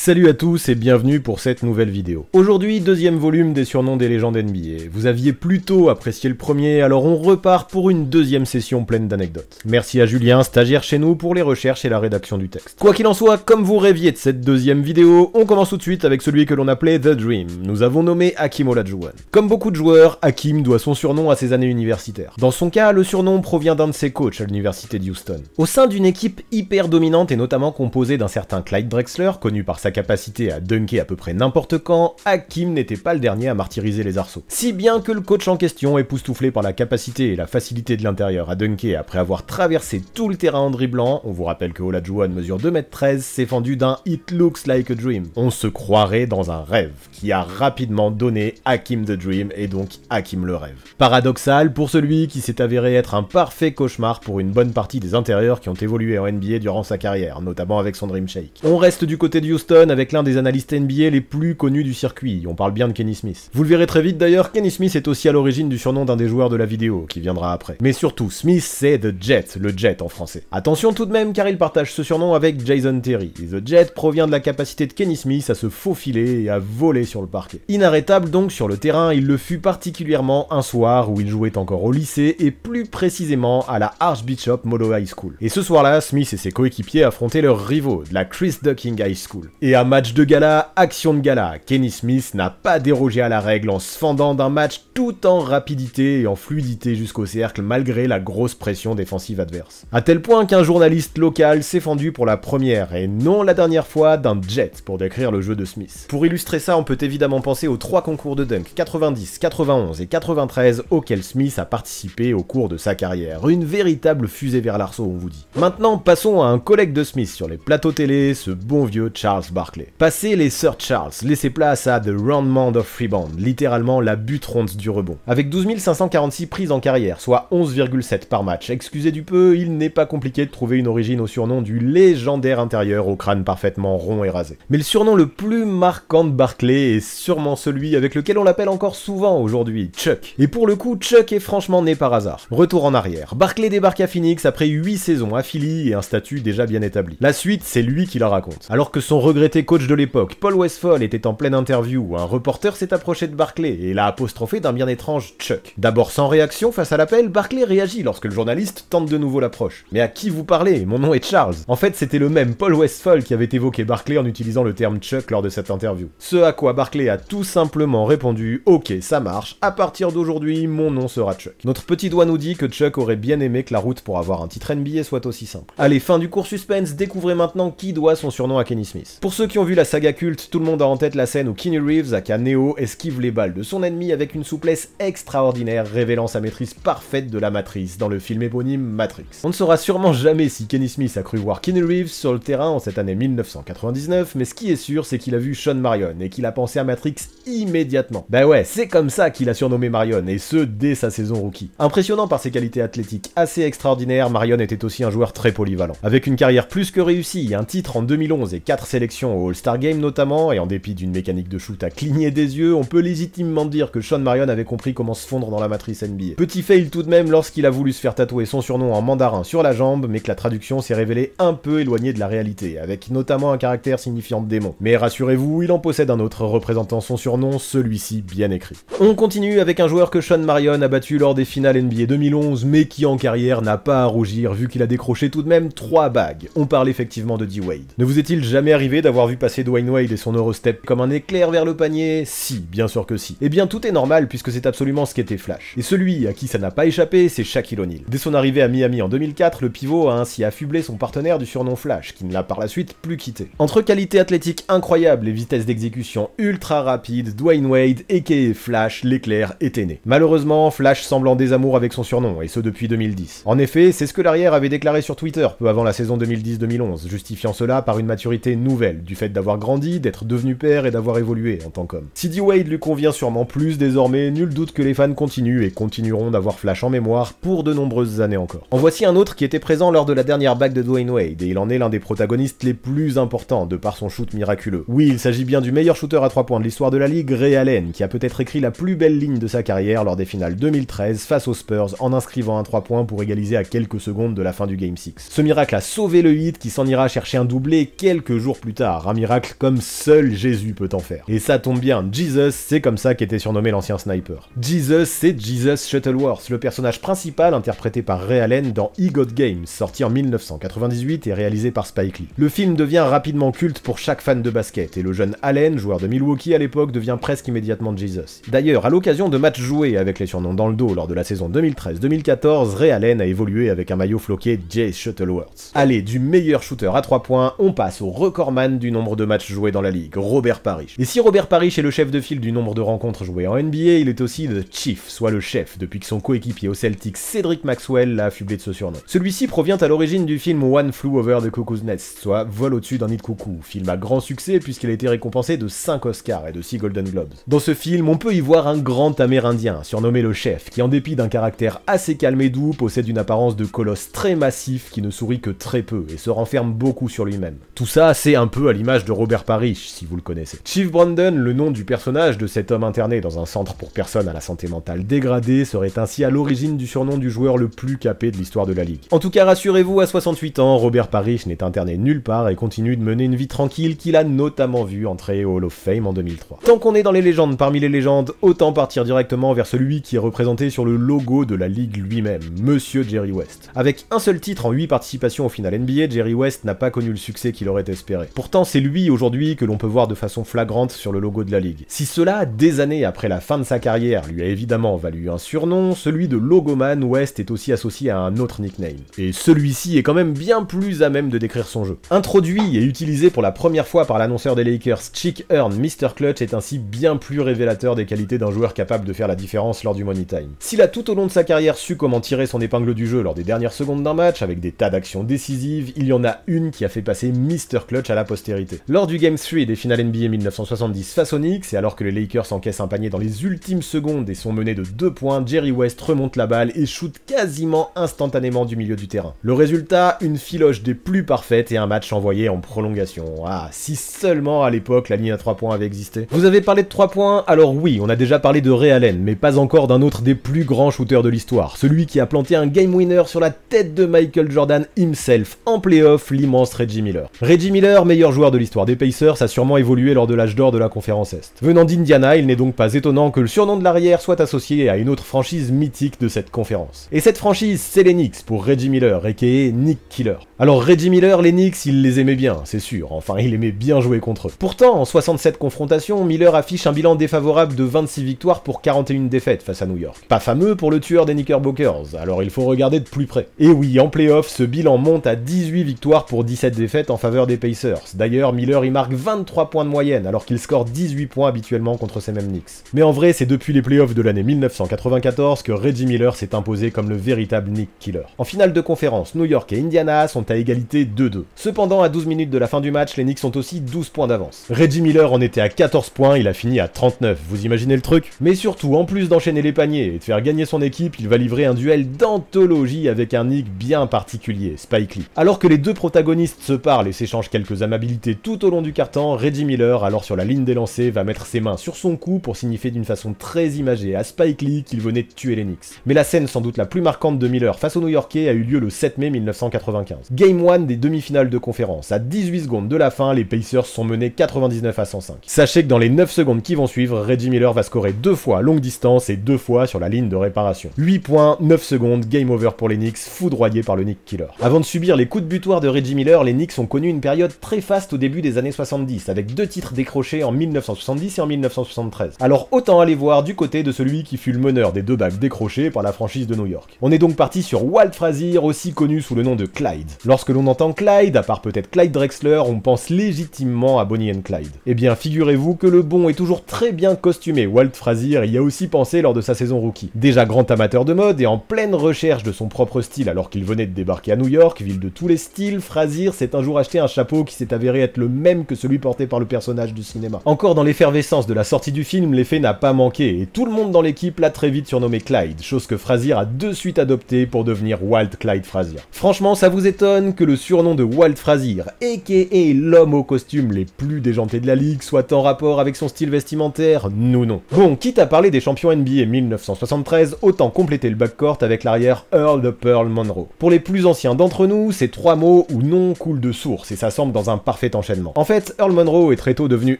Salut à tous et bienvenue pour cette nouvelle vidéo. Aujourd'hui, deuxième volume des surnoms des légendes NBA. Vous aviez plutôt apprécié le premier, alors on repart pour une deuxième session pleine d'anecdotes. Merci à Julien, stagiaire chez nous, pour les recherches et la rédaction du texte. Quoi qu'il en soit, comme vous rêviez de cette deuxième vidéo, on commence tout de suite avec celui que l'on appelait The Dream. Nous avons nommé Hakeem Olajuwon. Comme beaucoup de joueurs, Hakeem doit son surnom à ses années universitaires. Dans son cas, le surnom provient d'un de ses coachs à l'université de Houston. Au sein d'une équipe hyper dominante et notamment composée d'un certain Clyde Drexler, connu par sa capacité à dunker à peu près n'importe quand, Hakeem n'était pas le dernier à martyriser les arceaux. Si bien que le coach en question, époustouflé par la capacité et la facilité de l'intérieur à dunker après avoir traversé tout le terrain en dribblant, on vous rappelle que Olajuwon mesure 2,13 m, s'est fendu d'un « It looks like a dream ». On se croirait dans un rêve, qui a rapidement donné Hakeem the Dream et donc Hakeem le rêve. Paradoxal pour celui qui s'est avéré être un parfait cauchemar pour une bonne partie des intérieurs qui ont évolué en NBA durant sa carrière, notamment avec son Dream Shake. On reste du côté de Houston avec l'un des analystes NBA les plus connus du circuit, on parle bien de Kenny Smith. Vous le verrez très vite d'ailleurs, Kenny Smith est aussi à l'origine du surnom d'un des joueurs de la vidéo, qui viendra après. Mais surtout, Smith c'est The Jet, le Jet en français. Attention tout de même car il partage ce surnom avec Jason Terry. The Jet provient de la capacité de Kenny Smith à se faufiler et à voler sur le parquet. Inarrêtable donc sur le terrain, il le fut particulièrement un soir où il jouait encore au lycée et plus précisément à la Archbishop Modo High School. Et ce soir-là, Smith et ses coéquipiers affrontaient leurs rivaux de la Chris Ducking High School. Et à match de gala, action de gala, Kenny Smith n'a pas dérogé à la règle en se fendant d'un match tout en rapidité et en fluidité jusqu'au cercle malgré la grosse pression défensive adverse. À tel point qu'un journaliste local s'est fendu pour la première et non la dernière fois d'un jet pour décrire le jeu de Smith. Pour illustrer ça, on peut évidemment penser aux 3 concours de dunk 90, 91 et 93 auxquels Smith a participé au cours de sa carrière. Une véritable fusée vers l'arceau, on vous dit. Maintenant, passons à un collègue de Smith sur les plateaux télé, ce bon vieux Charles Barkley. Passez les Sir Charles, laissez place à The Roundmound of Rebound, littéralement la butte ronde du rebond. Avec 12 546 prises en carrière, soit 11,7 par match, excusez du peu, il n'est pas compliqué de trouver une origine au surnom du légendaire intérieur au crâne parfaitement rond et rasé. Mais le surnom le plus marquant de Barkley est sûrement celui avec lequel on l'appelle encore souvent aujourd'hui, Chuck. Et pour le coup, Chuck est franchement né par hasard. Retour en arrière, Barkley débarque à Phoenix après 8 saisons à Philly et un statut déjà bien établi. La suite, c'est lui qui la raconte. Alors que son regretté coach de l'époque, Paul Westphal, était en pleine interview, un reporter s'est approché de Barkley et l'a apostrophé d'un bien étrange Chuck. D'abord sans réaction face à l'appel, Barkley réagit lorsque le journaliste tente de nouveau l'approche. « Mais à qui vous parlez? Mon nom est Charles !» En fait, c'était le même Paul Westphal qui avait évoqué Barkley en utilisant le terme Chuck lors de cette interview. Ce à quoi Barkley a tout simplement répondu « Ok, ça marche, à partir d'aujourd'hui, mon nom sera Chuck ». Notre petit doigt nous dit que Chuck aurait bien aimé que la route pour avoir un titre NBA soit aussi simple. Allez, fin du court suspense, découvrez maintenant qui doit son surnom à Kenny Smith. Pour ceux qui ont vu la saga culte, tout le monde a en tête la scène où Keanu Reeves, aka Neo, esquive les balles de son ennemi avec une souplesse extraordinaire, révélant sa maîtrise parfaite de la matrice dans le film éponyme Matrix. On ne saura sûrement jamais si Kenny Smith a cru voir Keanu Reeves sur le terrain en cette année 1999, mais ce qui est sûr, c'est qu'il a vu Sean Marion et qu'il a pensé à Matrix immédiatement. Bah ouais, c'est comme ça qu'il a surnommé Marion, et ce dès sa saison rookie. Impressionnant par ses qualités athlétiques assez extraordinaires, Marion était aussi un joueur très polyvalent. Avec une carrière plus que réussie, un titre en 2011 et 4 sélections au All-Star Game notamment, et en dépit d'une mécanique de shoot à cligner des yeux, on peut légitimement dire que Sean Marion avait compris comment se fondre dans la matrice NBA. Petit fail tout de même lorsqu'il a voulu se faire tatouer son surnom en mandarin sur la jambe, mais que la traduction s'est révélée un peu éloignée de la réalité, avec notamment un caractère signifiant démon. Mais rassurez-vous, il en possède un autre représentant son surnom, celui-ci bien écrit. On continue avec un joueur que Sean Marion a battu lors des finales NBA 2011, mais qui en carrière n'a pas à rougir vu qu'il a décroché tout de même 3 bagues. On parle effectivement de D-Wade. Ne vous est-il jamais arrivé d'avoir vu passer Dwayne Wade et son Eurostep comme un éclair vers le panier? Si, bien sûr que si. Eh bien tout est normal puisque c'est absolument ce qu'était Flash. Et celui à qui ça n'a pas échappé, c'est Shaquille O'Neal. Dès son arrivée à Miami en 2004, le pivot a ainsi affublé son partenaire du surnom Flash, qui ne l'a par la suite plus quitté. Entre qualité athlétique incroyable et vitesse d'exécution ultra rapide, Dwayne Wade, aka Flash, l'éclair, était né. Malheureusement, Flash semble en désamour avec son surnom, et ce depuis 2010. En effet, c'est ce que l'arrière avait déclaré sur Twitter peu avant la saison 2010-2011, justifiant cela par une maturité nouvelle, du fait d'avoir grandi, d'être devenu père et d'avoir évolué en tant qu'homme. Si D-Wade lui convient sûrement plus désormais, nul doute que les fans continuent et continueront d'avoir Flash en mémoire pour de nombreuses années encore. En voici un autre qui était présent lors de la dernière bague de Dwayne Wade, et il en est l'un des protagonistes les plus importants de par son shoot miraculeux. Oui, il s'agit bien du meilleur shooter à 3 points de l'histoire de la ligue, Ray Allen, qui a peut-être écrit la plus belle ligne de sa carrière lors des finales 2013 face aux Spurs en inscrivant un 3 points pour égaliser à quelques secondes de la fin du Game 6. Ce miracle a sauvé le Heat qui s'en ira chercher un doublé quelques jours plus tard star, un miracle comme seul Jésus peut en faire. Et ça tombe bien, Jesus, c'est comme ça qu'était surnommé l'ancien sniper. Jesus, c'est Jesus Shuttleworth, le personnage principal interprété par Ray Allen dans He Got Game, sorti en 1998 et réalisé par Spike Lee. Le film devient rapidement culte pour chaque fan de basket, et le jeune Allen, joueur de Milwaukee à l'époque, devient presque immédiatement Jesus. D'ailleurs, à l'occasion de matchs joués avec les surnoms dans le dos lors de la saison 2013-2014, Ray Allen a évolué avec un maillot floqué Jay Shuttleworth. Allez, du meilleur shooter à 3 points, on passe au recordman du nombre de matchs joués dans la ligue, Robert Parrish. Et si Robert Parrish est le chef de file du nombre de rencontres jouées en NBA, il est aussi le Chief, soit le chef, depuis que son coéquipier au Celtics, Cedric Maxwell, l'a affublé de ce surnom. Celui-ci provient à l'origine du film One Flew Over the Cuckoo's Nest, soit Vol au-dessus d'un nid de coucou, film à grand succès puisqu'il a été récompensé de 5 Oscars et de 6 Golden Globes. Dans ce film, on peut y voir un grand amérindien, surnommé le chef, qui en dépit d'un caractère assez calme et doux, possède une apparence de colosse très massif qui ne sourit que très peu et se renferme beaucoup sur lui-même. Tout ça, c'est un peu à l'image de Robert Parrish, si vous le connaissez. Chief Brandon, le nom du personnage de cet homme interné dans un centre pour personnes à la santé mentale dégradée, serait ainsi à l'origine du surnom du joueur le plus capé de l'histoire de la ligue. En tout cas, rassurez-vous, à 68 ans, Robert Parrish n'est interné nulle part et continue de mener une vie tranquille qu'il a notamment vu entrer au Hall of Fame en 2003. Tant qu'on est dans les légendes parmi les légendes, autant partir directement vers celui qui est représenté sur le logo de la ligue lui-même, Monsieur Jerry West. Avec un seul titre en 8 participations au final NBA, Jerry West n'a pas connu le succès qu'il aurait espéré. Pourtant, c'est lui aujourd'hui que l'on peut voir de façon flagrante sur le logo de la ligue. Si cela, des années après la fin de sa carrière, lui a évidemment valu un surnom, celui de Logoman, West est aussi associé à un autre nickname. Et celui-ci est quand même bien plus à même de décrire son jeu. Introduit et utilisé pour la première fois par l'annonceur des Lakers, Chick Hearn, Mr. Clutch est ainsi bien plus révélateur des qualités d'un joueur capable de faire la différence lors du money time. S'il a tout au long de sa carrière su comment tirer son épingle du jeu lors des dernières secondes d'un match, avec des tas d'actions décisives, il y en a une qui a fait passer Mr. Clutch à la postérité. Lors du Game 3 des finales NBA 1970 face aux Knicks, et alors que les Lakers encaissent un panier dans les ultimes secondes et sont menés de 2 points, Jerry West remonte la balle et shoot quasiment instantanément du milieu du terrain. Le résultat, une filoche des plus parfaites et un match envoyé en prolongation. Ah, si seulement à l'époque la ligne à 3 points avait existé. Vous avez parlé de 3 points, alors oui, on a déjà parlé de Ray Allen, mais pas encore d'un autre des plus grands shooters de l'histoire, celui qui a planté un game winner sur la tête de Michael Jordan himself en playoff, l'immense Reggie Miller. Reggie Miller, meilleur joueur de l'histoire des Pacers, a sûrement évolué lors de l'âge d'or de la conférence Est. Venant d'Indiana, il n'est donc pas étonnant que le surnom de l'arrière soit associé à une autre franchise mythique de cette conférence. Et cette franchise, c'est les Knicks pour Reggie Miller, aka Nick Killer. Alors Reggie Miller, les Knicks, il les aimait bien, c'est sûr, enfin il aimait bien jouer contre eux. Pourtant, en 67 confrontations, Miller affiche un bilan défavorable de 26 victoires pour 41 défaites face à New York. Pas fameux pour le tueur des Knickerbockers, alors il faut regarder de plus près. Et oui, en playoff, ce bilan monte à 18 victoires pour 17 défaites en faveur des Pacers. D'ailleurs, Miller y marque 23 points de moyenne, alors qu'il score 18 points habituellement contre ces mêmes Knicks. Mais en vrai, c'est depuis les playoffs de l'année 1994 que Reggie Miller s'est imposé comme le véritable Nick Killer. En finale de conférence, New York et Indiana sont à égalité 2-2. Cependant, à 12 minutes de la fin du match, les Knicks sont aussi 12 points d'avance. Reggie Miller en était à 14 points, il a fini à 39, vous imaginez le truc? Mais surtout, en plus d'enchaîner les paniers et de faire gagner son équipe, il va livrer un duel d'anthologie avec un Nick bien particulier, Spike Lee. Alors que les deux protagonistes se parlent et s'échangent quelques amabilités tout au long du quart-temps, Reggie Miller, alors sur la ligne des lancers, va mettre ses mains sur son cou pour signifier d'une façon très imagée à Spike Lee qu'il venait de tuer les Knicks. Mais la scène sans doute la plus marquante de Miller face aux New-Yorkais a eu lieu le 7 mai 1995. Game 1 des demi-finales de conférence. À 18 secondes de la fin, les Pacers sont menés 99-105. Sachez que dans les 9 secondes qui vont suivre, Reggie Miller va scorer 2 fois à longue distance et 2 fois sur la ligne de réparation. 8 points, 9 secondes, game over pour les Knicks, foudroyés par le Nick Killer. Avant de subir les coups de butoir de Reggie Miller, les Knicks ont connu une période très faste au début des années 70, avec 2 titres décrochés en 1970 et en 1973. Alors autant aller voir du côté de celui qui fut le meneur des 2 bagues décrochées par la franchise de New York. On est donc parti sur Walt Frazier, aussi connu sous le nom de Clyde. Lorsque l'on entend Clyde, à part peut-être Clyde Drexler, on pense légitimement à Bonnie and Clyde. Eh bien, figurez-vous que le bon est toujours très bien costumé. Walt Frazier y a aussi pensé lors de sa saison rookie. Déjà grand amateur de mode et en pleine recherche de son propre style alors qu'il venait de débarquer à New York, ville de tous les styles, Frazier s'est un jour acheté un chapeau qui s'est avéré être le même que celui porté par le personnage du cinéma. Encore dans l'effervescence de la sortie du film, l'effet n'a pas manqué et tout le monde dans l'équipe l'a très vite surnommé Clyde, chose que Frazier a de suite adoptée pour devenir Walt Clyde Frazier. Franchement, ça vous étonne que le surnom de Walt Frazier, a.k.a. l'homme au costume les plus déjantés de la ligue, soit en rapport avec son style vestimentaire? Nous non. Bon, quitte à parler des champions NBA 1973, autant compléter le backcourt avec l'arrière Earl the Pearl Monroe. Pour les plus anciens d'entre nous, ces 3 mots ou noms coulent de source et s'assemblent dans un parfait parfait enchaînement. En fait, Earl Monroe est très tôt devenu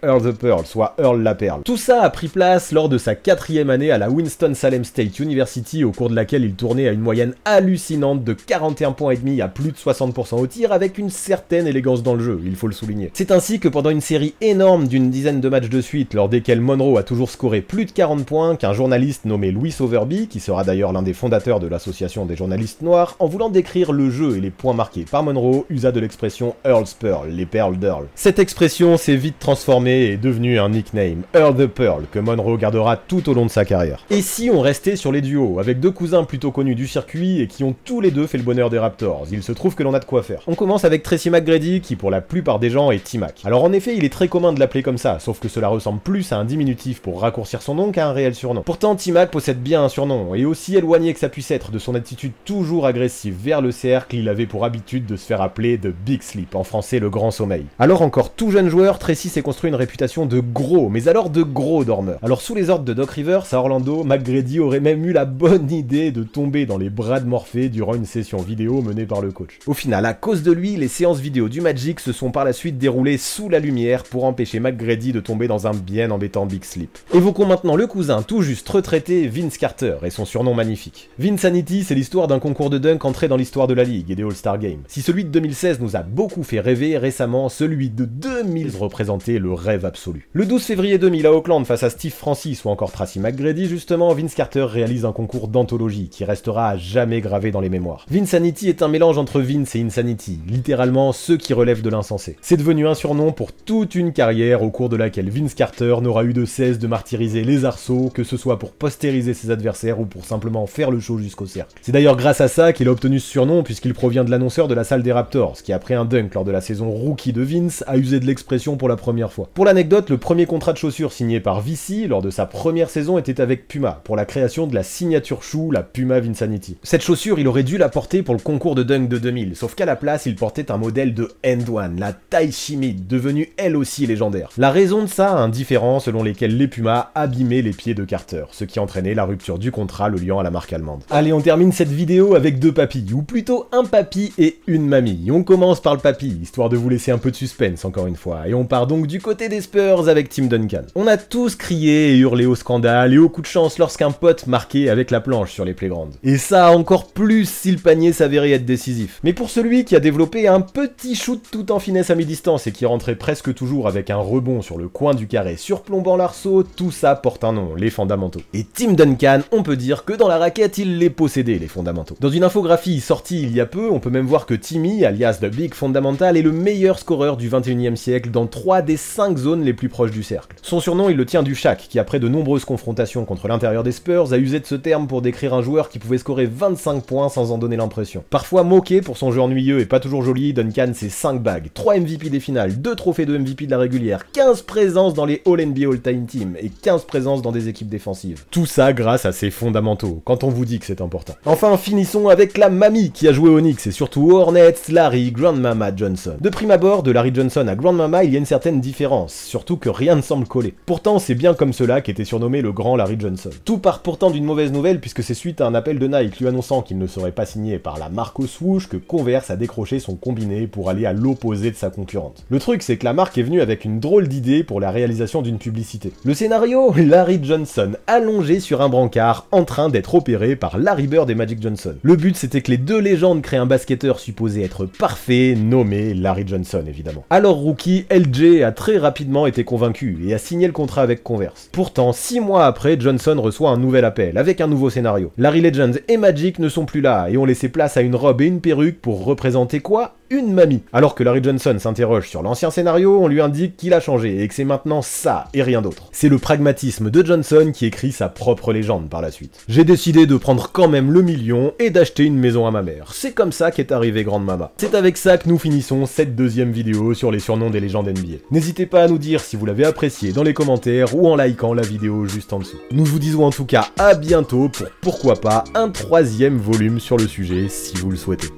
Earl the Pearl, soit Earl la Perle. Tout ça a pris place lors de sa 4e année à la Winston-Salem State University, au cours de laquelle il tournait à une moyenne hallucinante de 41 points et demi à plus de 60% au tir, avec une certaine élégance dans le jeu, il faut le souligner. C'est ainsi que pendant une série énorme d'une dizaine de matchs de suite, lors desquels Monroe a toujours scoré plus de 40 points, qu'un journaliste nommé Louis Overby, qui sera d'ailleurs l'un des fondateurs de l'association des journalistes noirs, en voulant décrire le jeu et les points marqués par Monroe, usa de l'expression Earl's Pearl, les perles d'Earl. Cette expression s'est vite transformée et est devenue un nickname, Earl the Pearl, que Monroe gardera tout au long de sa carrière. Et si on restait sur les duos, avec deux cousins plutôt connus du circuit et qui ont tous les deux fait le bonheur des Raptors, il se trouve que l'on a de quoi faire. On commence avec Tracy McGrady, qui pour la plupart des gens est T-Mac. Alors en effet, il est très commun de l'appeler comme ça, sauf que cela ressemble plus à un diminutif pour raccourcir son nom qu'à un réel surnom. Pourtant, T-Mac possède bien un surnom, et aussi éloigné que ça puisse être de son attitude toujours agressive vers le cercle, il avait pour habitude de se faire appeler The Big Sleep, en français le grand sommeil. Alors encore tout jeune joueur, Tracy s'est construit une réputation de gros, mais alors de gros dormeur. Alors sous les ordres de Doc Rivers, à Orlando, McGrady aurait même eu la bonne idée de tomber dans les bras de Morphée durant une session vidéo menée par le coach. Au final, à cause de lui, les séances vidéo du Magic se sont par la suite déroulées sous la lumière pour empêcher McGrady de tomber dans un bien embêtant Big Sleep. Évoquons maintenant le cousin tout juste retraité Vince Carter et son surnom magnifique. Vinsanity, c'est l'histoire d'un concours de dunk entré dans l'histoire de la Ligue et des All-Star Games. Si celui de 2016 nous a beaucoup fait rêver, récemment, celui de 2000 représentait le rêve absolu. Le 12 février 2000 à Auckland, face à Steve Francis ou encore Tracy McGrady, justement, Vince Carter réalise un concours d'anthologie qui restera à jamais gravé dans les mémoires. Vinsanity est un mélange entre Vince et Insanity, littéralement ceux qui relèvent de l'insensé. C'est devenu un surnom pour toute une carrière au cours de laquelle Vince Carter n'aura eu de cesse de martyriser les arceaux, que ce soit pour postériser ses adversaires ou pour simplement faire le show jusqu'au cercle. C'est d'ailleurs grâce à ça qu'il a obtenu ce surnom, puisqu'il provient de l'annonceur de la salle des Raptors, qui après un dunk lors de la saison rookie de Vince, a usé de l'expression pour la première fois. Pour l'anecdote, le premier contrat de chaussures signé par VC lors de sa première saison était avec Puma, pour la création de la signature shoe, la Puma Vinsanity. Cette chaussure, il aurait dû la porter pour le concours de dunk de 2000, sauf qu'à la place, il portait un modèle de End One, la taille chimique, devenue elle aussi légendaire. La raison de ça, un différent selon lesquels les Pumas abîmaient les pieds de Carter, ce qui entraînait la rupture du contrat le liant à la marque allemande. Allez, on termine cette vidéo avec deux papis, ou plutôt un papy et une mamie. On commence par le papy, histoire de vous laisser un peu de suspense encore une fois, et on part donc du côté des Spurs avec Tim Duncan. On a tous crié et hurlé au scandale et au coup de chance lorsqu'un pote marquait avec la planche sur les playgrounds. Et ça encore plus si le panier s'avérait être décisif. Mais pour celui qui a développé un petit shoot tout en finesse à mi-distance et qui rentrait presque toujours avec un rebond sur le coin du carré surplombant l'arceau, tout ça porte un nom, les fondamentaux. Et Tim Duncan, on peut dire que dans la raquette, il les possédait, les fondamentaux. Dans une infographie sortie il y a peu, on peut même voir que Timmy, alias The Big Fundamental, est le meilleur scoreur du 21e siècle dans 3 des 5 zones les plus proches du cercle. Son surnom, il le tient du Shaq, qui après de nombreuses confrontations contre l'intérieur des Spurs, a usé de ce terme pour décrire un joueur qui pouvait scorer 25 points sans en donner l'impression. Parfois moqué pour son jeu ennuyeux et pas toujours joli, Duncan c'est 5 bagues, 3 MVP des finales, 2 trophées de MVP de la régulière, 15 présences dans les All-NBA All-Time Team et 15 présences dans des équipes défensives. Tout ça grâce à ses fondamentaux, quand on vous dit que c'est important. Enfin, finissons avec la mamie qui a joué aux Knicks et surtout aux Hornets, Larry Grandmama Johnson. De prime abord, de Larry Johnson à Grandmama, il y a une certaine différence, surtout que rien ne semble coller. Pourtant, c'est bien comme cela qu'était surnommé le grand Larry Johnson. Tout part pourtant d'une mauvaise nouvelle puisque c'est suite à un appel de Nike lui annonçant qu'il ne serait pas signé par la marque au swoosh que Converse a décroché son combiné pour aller à l'opposé de sa concurrente. Le truc, c'est que la marque est venue avec une drôle d'idée pour la réalisation d'une publicité. Le scénario, Larry Johnson allongé sur un brancard en train d'être opéré par Larry Bird et Magic Johnson. Le but, c'était que les deux légendes créent un basketteur supposé être parfait, nommé Larry Johnson évidemment. Alors rookie, LJ a très rapidement été convaincu et a signé le contrat avec Converse. Pourtant, 6 mois après, Johnson reçoit un nouvel appel avec un nouveau scénario. Larry Legends et Magic ne sont plus là et ont laissé place à une robe et une perruque pour représenter quoi ? Une mamie. Alors que Larry Johnson s'interroge sur l'ancien scénario, on lui indique qu'il a changé et que c'est maintenant ça et rien d'autre. C'est le pragmatisme de Johnson qui écrit sa propre légende par la suite. J'ai décidé de prendre quand même le million et d'acheter une maison à ma mère. C'est comme ça qu'est arrivée Grande Mama. C'est avec ça que nous finissons cette deuxième vidéo sur les surnoms des légendes NBA. N'hésitez pas à nous dire si vous l'avez apprécié dans les commentaires ou en likant la vidéo juste en dessous. Nous vous disons en tout cas à bientôt pour pourquoi pas un 3e volume sur le sujet si vous le souhaitez.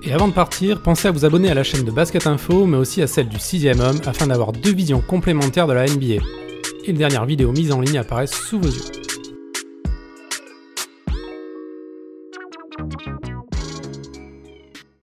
Et avant de partir, pensez à vous abonner à la chaîne de Basket Info, mais aussi à celle du 6ème homme, afin d'avoir 2 visions complémentaires de la NBA. Et les dernières vidéos mises en ligne apparaissent sous vos yeux.